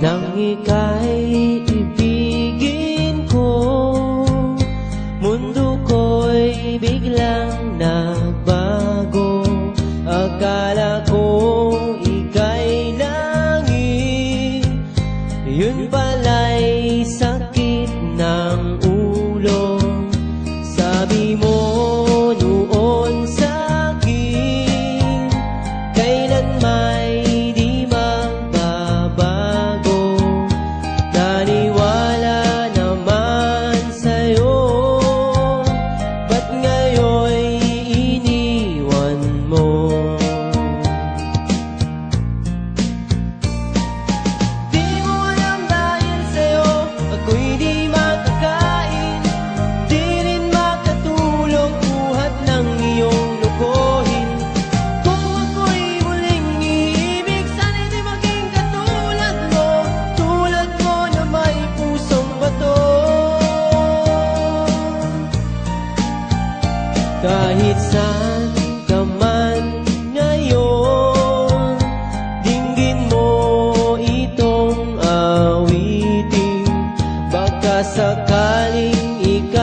nang ika'y ibigin ko. Mundo ko'y biglang nagbago. Akala ko ika'y langit, yun pala'y sakit ng ulo. Sabi mo noon sa'kin, kailan may di magbabago. Naniwala naman sa'yo, ba't ngayon'y iniwan mo? Di mo alam dahil sa'yo ako'y di makakain, di rin makatulog buhat ng iyong lokohin. Kung ako'y muling iibig, sana'y di maging katulad mo, tulad mo na may pusong bato. Kahit saan ka man ngayon, dinggin mo itong awitin. Baka sakaling ikaw